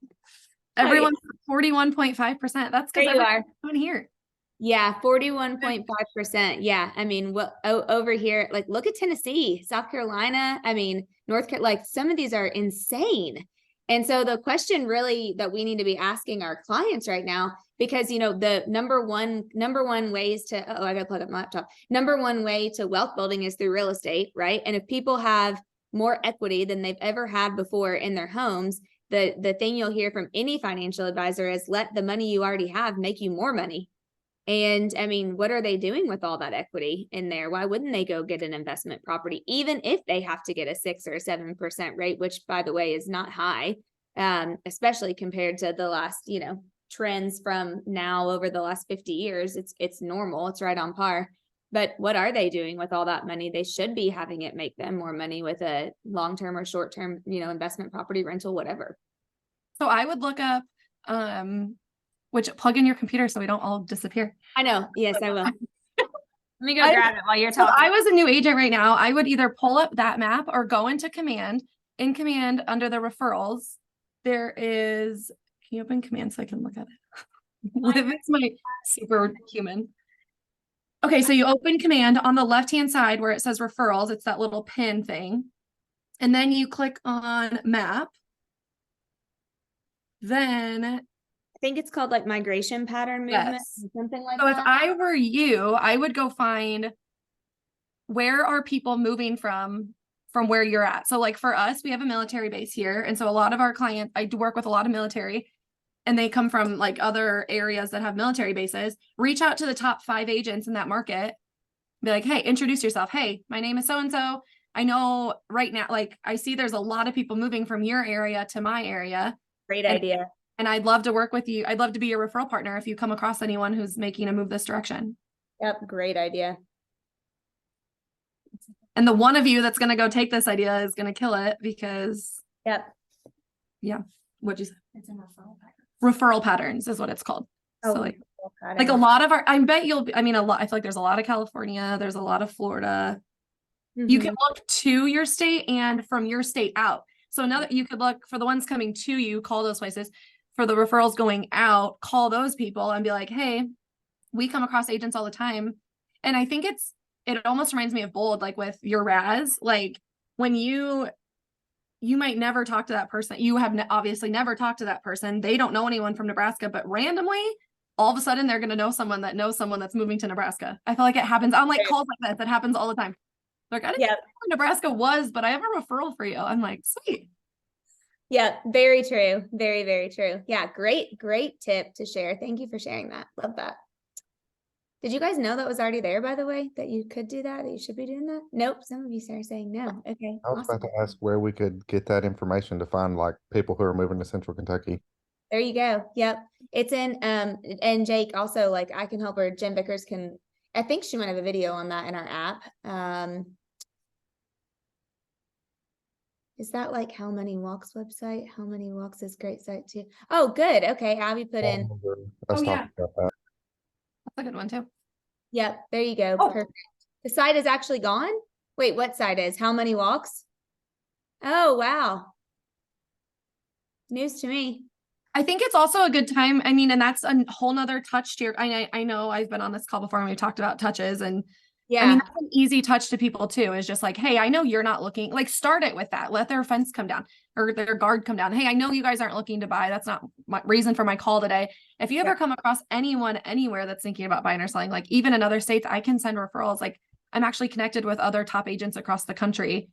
Everyone's 41.5%. That's because everyone's here. Yeah, 41.5%. Yeah. I mean, over here, like, look at Tennessee, South Carolina. I mean, North Carolina, like, some of these are insane. And so the question really that we need to be asking our clients right now, because, the number one ways to, I got to plug up my laptop. Number one way to wealth building is through real estate, right? And if people have more equity than they've ever had before in their homes, the thing you'll hear from any financial advisor is, let the money you already have make you more money. And I mean, what are they doing with all that equity in there? Why wouldn't they go get an investment property, even if they have to get a 6 or 7% rate, which, by the way, is not high, especially compared to the last, trends from now over the last 50 years. It's normal. It's right on par. But what are they doing with all that money? They should be having it make them more money with a long-term or short-term, investment property, rental, whatever. So I would look up, plug in your computer so we don't all disappear. I know. Yes, I will. Let me go grab it while you're talking. So I was a new agent right now. I would either pull up that map or go into Command. In Command, under the referrals, there is, can you open Command so I can look at it? It's my superhuman. Okay, so you open Command on the left-hand side where it says referrals. It's that little pin thing. And then you click on map. Then I think it's called like migration pattern movement, something like that. So if I were you, I would go find, where are people moving from where you're at. So like for us, we have a military base here. And so a lot of our clients, I do work with a lot of military, and they come from like other areas that have military bases. Reach out to the top 5 agents in that market. Be like, hey, introduce yourself. Hey, my name is so-and-so. I know right now, like, I see there's a lot of people moving from your area to my area. Great idea. And I'd love to work with you. I'd love to be your referral partner if you come across anyone who's making a move this direction. Yep. Great idea. And the one of you that's going to go take this idea is going to kill it, because. Yep. Yeah. What'd you say? It's in referral patterns. Referral patterns is what it's called. Oh, so like, Like a lot of I bet I mean, I feel like there's a lot of California, there's a lot of Florida. You can look to your state and from your state out. So now that you could look for the ones coming to you, call those places. For the referrals going out, call those people and be like, hey, we come across agents all the time. And I think it almost reminds me of Bold, like with your RAS, like when you might never talk to that person. You have obviously never talked to that person. They don't know anyone from Nebraska, but randomly, all of a sudden they're going to know someone that knows someone that's moving to Nebraska. I feel like it happens on like calls like this. It happens all the time. Like, I didn't know where Nebraska was, but I have a referral for you. I'm like, sweet. Yeah, very true. Very, very true. Yeah, great tip to share. Thank you for sharing that. Love that. Did you guys know that was already there, by the way, that you could do that you should be doing that? Nope. Some of you are saying no. Okay. I was about to ask where we could get that information to find like people who are moving to Central Kentucky. There you go. Yep. It's in, and Jake also, like, I can help her. Jen Vickers can, I think she might have a video on that in our app. Is that like How Many Walks website? How Many Walks is great site too. Oh, good. Okay. Abby put in. Let's talk about that. That's a good one too. Yep. There you go. Oh. Perfect. The site is actually gone. Wait, what site is How Many Walks? Oh, wow. News to me. I think it's also a good time. I mean, and that's a whole nother touch to your, I know I've been on this call before and we talked about touches, and yeah, I mean, that's an easy touch to people too, is just like, hey, I know you're not looking, like start it with that. Let their fence come down or their guard come down. Hey, I know you guys aren't looking to buy. That's not my reason for my call today. If you ever come across anyone anywhere that's thinking about buying or selling, like even in other states, I can send referrals. Like I'm actually connected with other top agents across the country,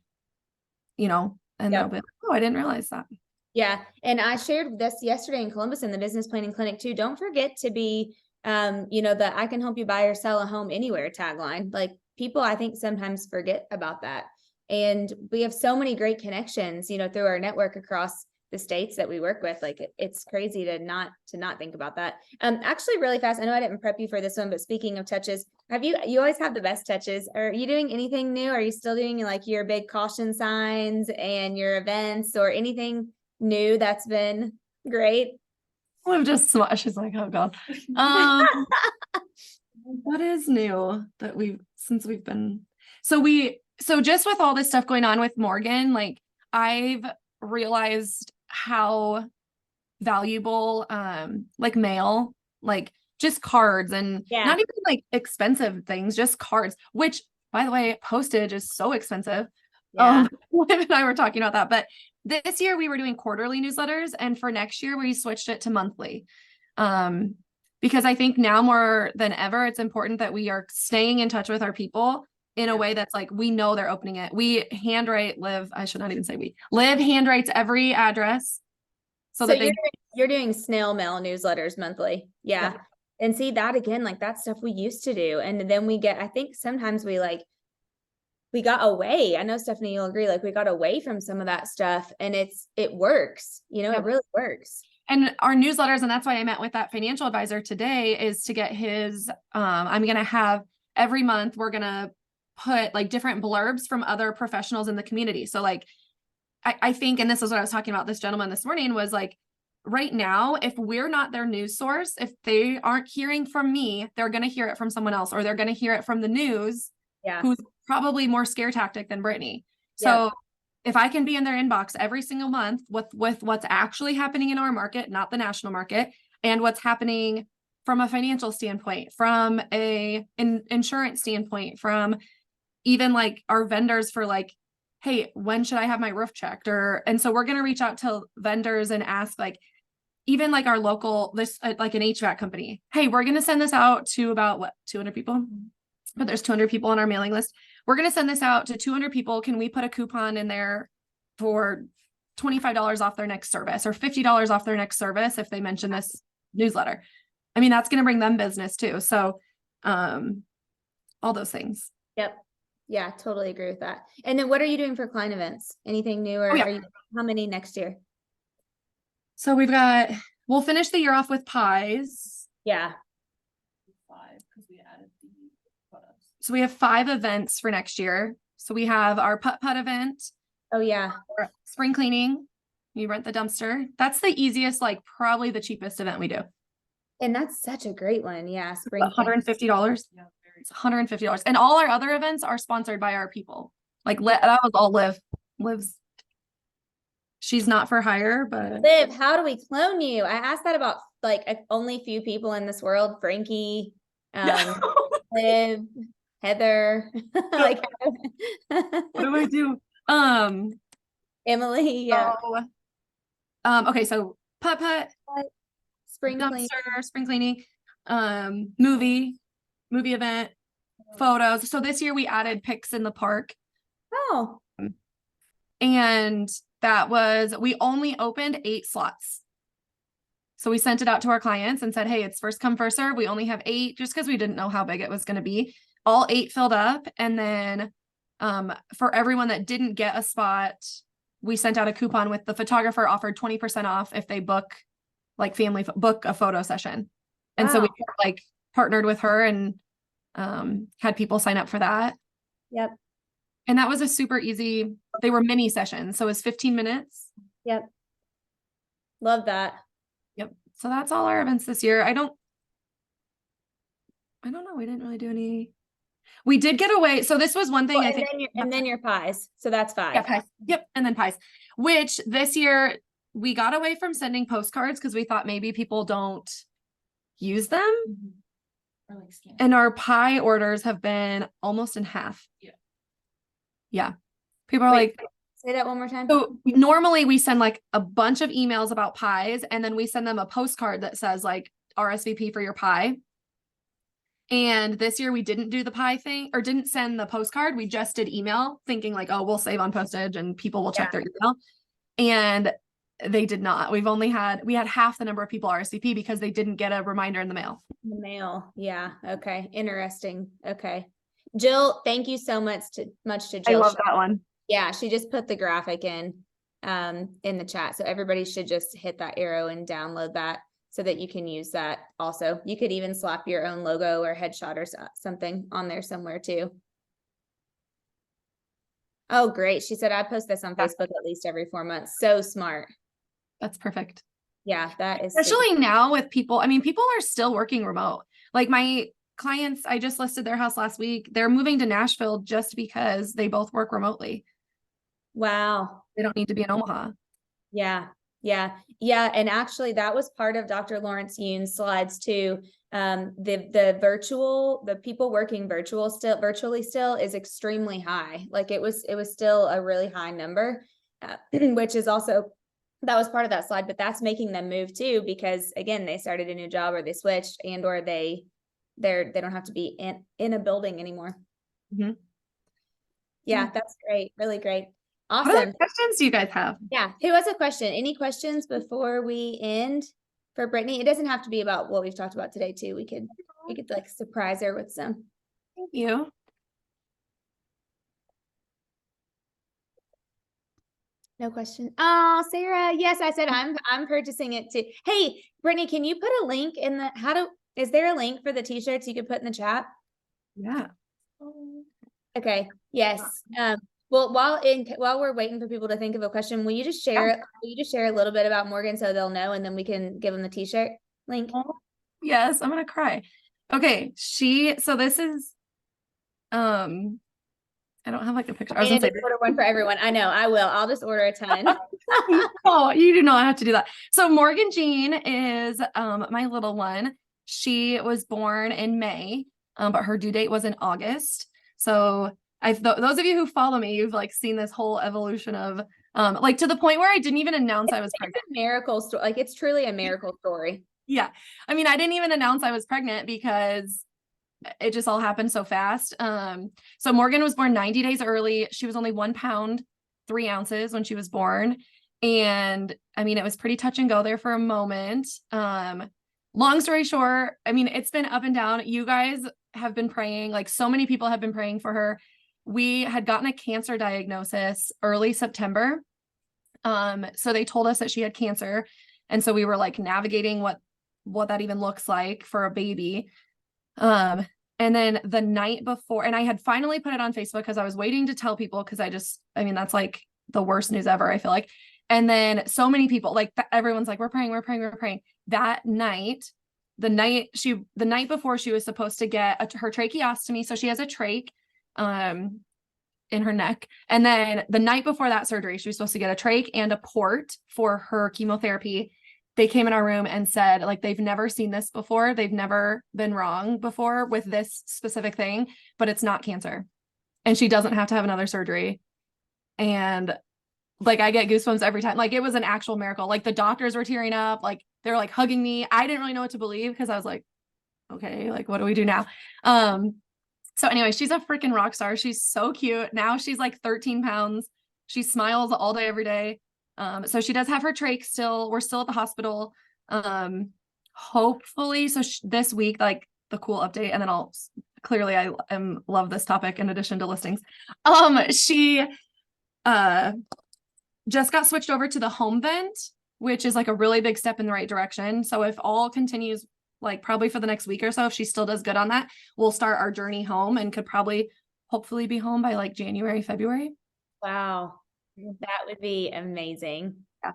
and they'll be like, oh, I didn't realize that. Yeah. And I shared this yesterday in Columbus in the business planning clinic too. Don't forget to be, the I can help you buy or sell a home anywhere tagline. Like people, I think sometimes forget about that. And we have so many great connections, through our network across the states that we work with. Like it's crazy to not think about that. Actually really fast. I know I didn't prep you for this one, but speaking of touches, you always have the best touches. Are you doing anything new? Are you still doing like your big caution signs and your events or anything new that's been great? I'm just she's like, oh god. What is new that since we've been so just with all this stuff going on with Morgan, like I've realized how valuable like mail, like just cards and not even like expensive things, just cards, which by the way, postage is so expensive. Liv and I were talking about that, but this year we were doing quarterly newsletters, and for next year we switched it to monthly. Because I think now more than ever, it's important that we are staying in touch with our people in a way that's like, we know they're opening it. We handwrite Liv. I should not even say Liv handwrites every address. So that you're doing snail mail newsletters monthly. Yeah. And see that again, like that's stuff we used to do. And then I think sometimes we got away. I know Stephanie, you'll agree, like we got away from some of that stuff, and it works, it really works. And our newsletters, and that's why I met with that financial advisor today, is to get his, I'm going to have every month, we're going to put like different blurbs from other professionals in the community. So like, I think, and this is what I was talking about, this gentleman this morning was like, right now, if we're not their news source, if they aren't hearing from me, they're going to hear it from someone else, or they're going to hear it from the news, who's probably more scare tactic than Brittany. So if I can be in their inbox every single month with what's actually happening in our market, not the national market, and what's happening from a financial standpoint, from an insurance standpoint, from even like our vendors for like, hey, when should I have my roof checked? And so we're going to reach out to vendors and ask like, even like our local, like an HVAC company, hey, we're going to send this out to about 200 people, but there's 200 people on our mailing list. We're going to send this out to 200 people. Can we put a coupon in there for $25 off their next service or $50 off their next service if they mention this newsletter? I mean, that's going to bring them business too. So all those things. Yep. Yeah, totally agree with that. And then what are you doing for client events? Anything new, or how many next year? So we'll finish the year off with pies. Yeah. 5, because we added the photos. So we have 5 events for next year. So we have our putt-putt event. Oh yeah. Spring cleaning. You rent the dumpster. That's the easiest, like probably the cheapest event we do. And that's such a great one. Yeah. Spring. $150. It's $150. And all our other events are sponsored by our people. Like Yeah. that was all Liv's. She's not for hire, but Liv, how do we clone you? I asked that about like only few people in this world. Frankie, Liv, Heather, like what do I do? Emily. Yeah. Okay, so putt, Spring clean. dumpster, spring cleaning, movie event, photos. So this year we added pics in the park. Oh. And that was, we only opened 8 slots. So we sent it out to our clients and said, hey, it's first come, first serve. We only have 8 just because we didn't know how big it was going to be. All 8 filled up. And then for everyone that didn't get a spot, we sent out a coupon with the photographer offered 20% off if they book book a photo session. And so we like partnered with her and had people sign up for that. Yep. And that was a super easy, they were mini sessions. So it was 15 minutes. Yep. Love that. Yep. So that's all our events this year. I don't know. We didn't really do any. We did get away. So this was one thing I think. And then your pies. So that's 5. Yeah, pies. Yep. And then pies, which this year we got away from sending postcards because we thought maybe people don't use them. Or like scan. And our pie orders have been almost in half. Yeah. People are like, say that one more time. so normally we send like a bunch of emails about pies and then we send them a postcard that says like RSVP for your pie. And this year we didn't do the pie thing or didn't send the postcard. We just did email thinking like, oh, we'll save on postage and people will check their email. And they did not. We had half the number of people RSVP because they didn't get a reminder in the mail. Yeah. Okay. Interesting. Okay. Jill, thank you so much to Jill. I love that one. Yeah. She just put the graphic in the chat. So everybody should just hit that arrow and download that so that you can use that. Also, you could even slap your own logo or headshot or something on there somewhere too. Oh, great. She said, I post this on Facebook at least every 4 months. So smart. That's perfect. Yeah, that is. Especially now with people, I mean, people are still working remote. Like my clients, I just listed their house last week. They're moving to Nashville just because they both work remotely. Wow. They don't need to be in Omaha. Yeah. And actually that was part of Dr. Lawrence Yoon's slides too. The people working virtually still is extremely high. Like it was still a really high number, which is also, that was part of that slide, but that's making them move too, because again, they started a new job or they switched and, or they don't have to be in a building anymore. Mm-hmm. Yeah, that's great. Really great. Awesome. What other questions do you guys have? Yeah. Who has a question? Any questions before we end for Brittany? It doesn't have to be about what we've talked about today too. We could like surprise her with some. Thank you. No question. Oh, Sarah. Yes, I said I'm purchasing it too. Hey, Brittany, can you put a link in the is there a link for the t-shirts you could put in the chat? Yeah. Okay. Yes. Well, while we're waiting for people to think of a question, will you just share a little bit about Morgan so they'll know, and then we can give them the t-shirt link? Yes, I'm gonna cry. Okay, so this is I don't have like a picture. I was gonna say order one for everyone. I know, I will. I'll just order a ton. Oh, you do not have to do that. So Morgan Jean is my little one. She was born in May, but her due date was in August. So those of you who follow me, you've like seen this whole evolution of like to the point where I didn't even announce I was pregnant. It's a miracle story. Like it's truly a miracle story. Yeah. I mean, I didn't even announce I was pregnant because it just all happened so fast. So Morgan was born 90 days early. She was only 1 pound, 3 ounces when she was born. And I mean, it was pretty touch and go there for a moment. Long story short, I mean, it's been up and down. You guys have been praying, like so many people have been praying for her. We had gotten a cancer diagnosis early September. So they told us that she had cancer. And so we were like navigating what that even looks like for a baby. And then the night before, and I had finally put it on Facebook because I was waiting to tell people because I mean, that's like the worst news ever, I feel like. And then so many people, like everyone's like, we're praying. That night, the night before she was supposed to get her tracheostomy. So she has a trach, in her neck. And then the night before that surgery, she was supposed to get a trach and a port for her chemotherapy. They came in our room and said, like, they've never seen this before. They've never been wrong before with this specific thing, but it's not cancer. And she doesn't have to have another surgery. And like, I get goosebumps every time. Like, it was an actual miracle. Like, the doctors were tearing up, like they were like hugging me. I didn't really know what to believe because I was like, okay, like, what do we do now? So anyway, she's a freaking rock star. She's so cute. Now she's like 13 pounds. She smiles all day, every day. So she does have her trach still. We're still at the hospital. Hopefully, so this week, like, the cool update, and then I love this topic in addition to listings. She just got switched over to the home vent, which is like a really big step in the right direction. So if all continues, like, probably for the next week or so, if she still does good on that, we'll start our journey home and could probably hopefully be home by like January, February. Wow. That would be amazing. Yeah.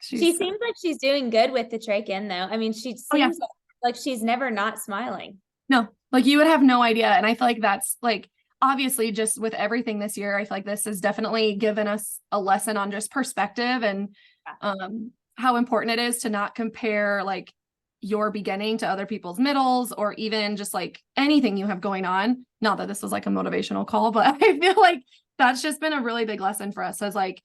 She seems like she's doing good with the trach in, though. I mean, she seems like she's never not smiling. No, like, you would have no idea. And I feel like that's, like, obviously just with everything this year, I feel like this has definitely given us a lesson on just perspective and how important it is to not compare, like, your beginning to other people's middles, or even just like anything you have going on. Not that this was like a motivational call, but I feel like that's just been a really big lesson for us. So it's like,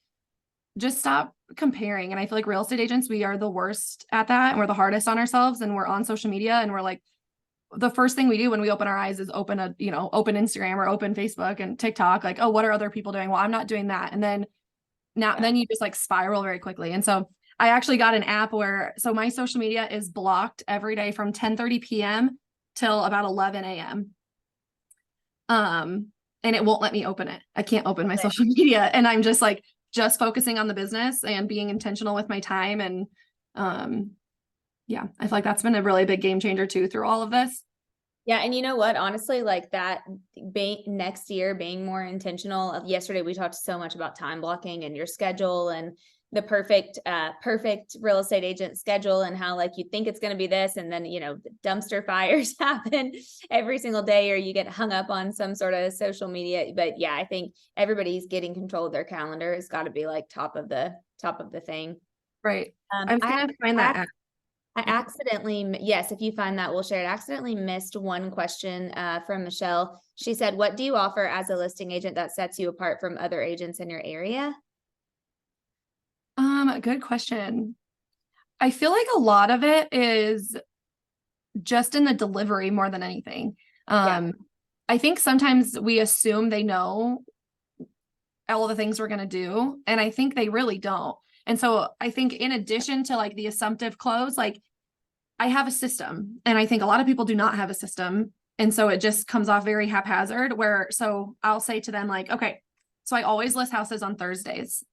just stop comparing. And I feel like real estate agents, we are the worst at that. And we're the hardest on ourselves, and we're on social media, and we're like, the first thing we do when we open our eyes is open Instagram or open Facebook and TikTok. Like, oh, what are other people doing? Well, I'm not doing that. And then then you just like spiral very quickly. And so I actually got an app so my social media is blocked every day from 10:30 p.m. till about 11 a.m. And it won't let me open it. I can't open my social media. And I'm just focusing on the business and being intentional with my time. And I feel like that's been a really big game changer too through all of this. Yeah. And you know what, honestly, like, that next year being more intentional. Yesterday, we talked so much about time blocking and your schedule and the perfect real estate agent schedule, and how, like, you think it's going to be this, and then, the dumpster fires happen every single day, or you get hung up on some sort of social media. But yeah, I think everybody's getting control of their calendar. It's got to be like top of the thing. Right. I'm trying to find that app. I accidentally, yes, if you find that, we'll share it. Accidentally missed one question from Michelle. She said, what do you offer as a listing agent that sets you apart from other agents in your area? Good question. I feel like a lot of it is just in the delivery more than anything. I think sometimes we assume they know all the things we're going to do, and I think they really don't. And so I think in addition to like the assumptive close, like, I have a system, and I think a lot of people do not have a system. And so it just comes off very haphazard, so I'll say to them, like, okay, so I always list houses on Thursdays,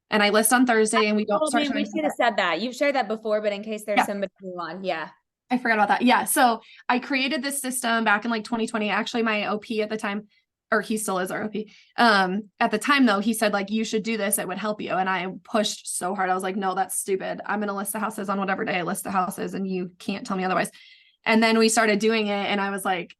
and I list on Thursday, and we don't start. We should have said that. You've shared that before, but in case there's somebody new on. Yeah. I forgot about that. Yeah. So I created this system back in like 2020. Actually, my OP at the time, or he still is our OP. At the time though, he said, like, you should do this. It would help you. And I pushed so hard. I was like, no, that's stupid. I'm going to list the houses on whatever day I list the houses, and you can't tell me otherwise. And then we started doing it, and I was like,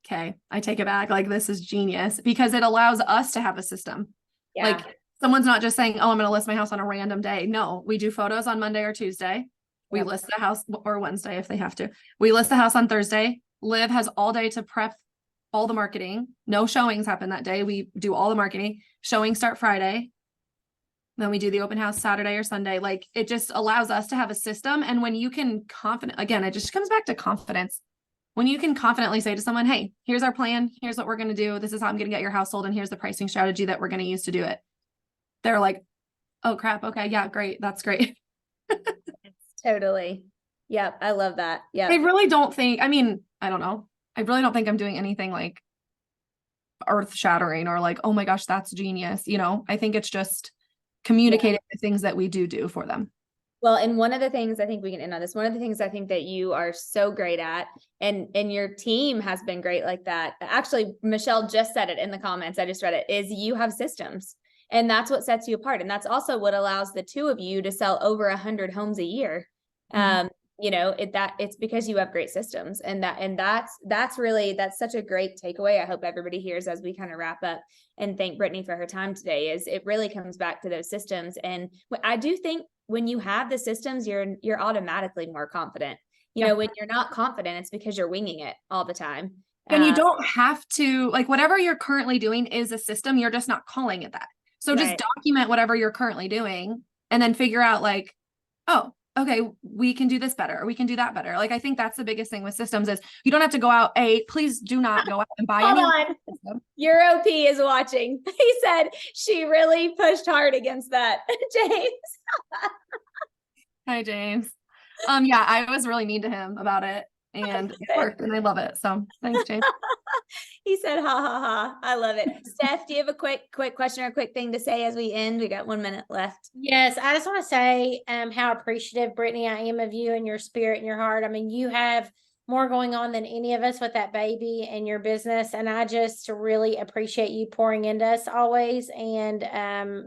okay, I take it back. Like, this is genius, because it allows us to have a system. Yeah. Like, someone's not just saying, oh, I'm going to list my house on a random day. No, we do photos on Monday or Tuesday. We list the house, or Wednesday if they have to. We list the house on Thursday. Liv has all day to prep all the marketing. No showings happen that day. We do all the marketing. Showings start Friday. Then we do the open house Saturday or Sunday. Like, it just allows us to have a system. And when you can again, it just comes back to confidence. When you can confidently say to someone, hey, here's our plan. Here's what we're going to do. This is how I'm going to get your house sold. And here's the pricing strategy that we're going to use to do it. They're like, oh crap. Okay. Yeah, great. That's great. Totally. Yep. I love that. Yeah. I really don't think, I don't know. I really don't think I'm doing anything like earth shattering or like, oh my gosh, that's genius. I think it's just communicating the things that we do for them. Well, and one of the things I think we can end on this, one of the things I think that you are so great at, and your team has been great like that. Actually, Michelle just said it in the comments. I just read it, is you have systems, and that's what sets you apart. And that's also what allows the two of you to sell over 100 homes a year. it's because you have great systems, and that's such a great takeaway. I hope everybody hears as we kind of wrap up, and thank Brittany for her time today. Is it really comes back to those systems. And I do think when you have the systems, you're automatically more confident. When you're not confident, it's because you're winging it all the time. And you don't have to, like, whatever you're currently doing is a system. You're just not calling it that. So just document whatever you're currently doing and then figure out like, oh, okay, we can do this better, or we can do that better. Like, I think that's the biggest thing with systems is you don't have to go out. Please do not go out and buy Hold any on. Your OP is watching. He said she really pushed hard against that, James. Hi, James. Yeah, I was really mean to him about it, and it worked, and I love it. So thanks, James. He said, ha, ha, ha. I love it. Steph, do you have a quick question or a quick thing to say as we end? We got 1 minute left. Yes, I just want to say how appreciative, Brittany, I am of you and your spirit and your heart. I mean, you have more going on than any of us with that baby and your business. And I just really appreciate you pouring into us always, and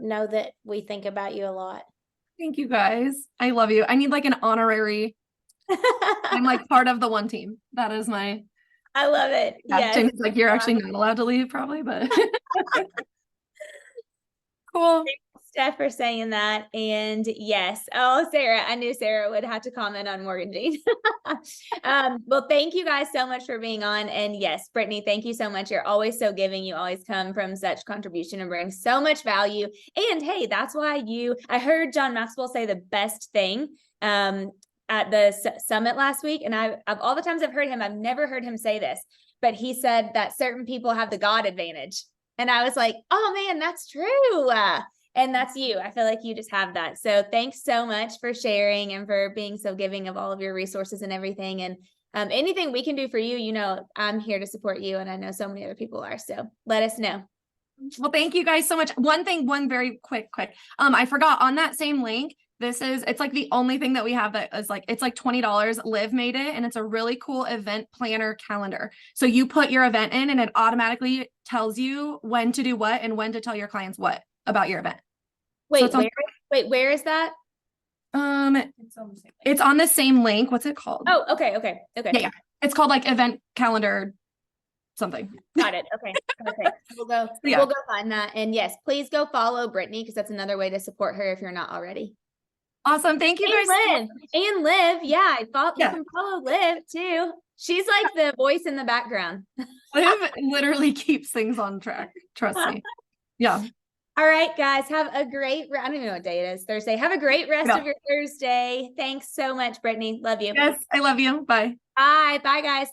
know that we think about you a lot. Thank you, guys. I love you. I need like an honorary. I'm like part of the one team. That is my. I love it. Yeah, yes. James, like you're actually not allowed to leave probably, but cool. Thanks, Steph, for saying that. And yes. Oh, Sarah, I knew Sarah would have to comment on Morgan Jean. Well, thank you guys so much for being on. And yes, Brittany, thank you so much. You're always so giving. You always come from such contribution and bring so much value. And hey, that's why I heard John Maxwell say the best thing at the summit last week. And of all the times I've heard him, I've never heard him say this, but he said that certain people have the God advantage. And I was like, oh man, that's true. And that's you. I feel like you just have that. So thanks so much for sharing and for being so giving of all of your resources and everything. And anything we can do for you, I'm here to support you. And I know so many other people are. So let us know. Well, thank you guys so much. One very quick. I forgot on that same link. It's like the only thing that we have that is like, it's like $20. Liv made it, and it's a really cool event planner calendar. So you put your event in and it automatically tells you when to do what and when to tell your clients what about your event. Wait, where is that? It's on the same link. What's it called? Oh, okay. Yeah. It's called like event calendar something. Got it. Okay. We'll go find that. And yes, please go follow Brittany, because that's another way to support her if you're not already. Awesome. Thank you guys. And Liv. Yeah. You can follow Liv too. She's like the voice in the background. Liv literally keeps things on track. Trust me. Yeah. All right, guys, have a great, I don't even know what day it is, Thursday. Have a great rest of your Thursday. Thanks so much, Brittany. Love you. Yes, I love you. Bye. Bye, guys.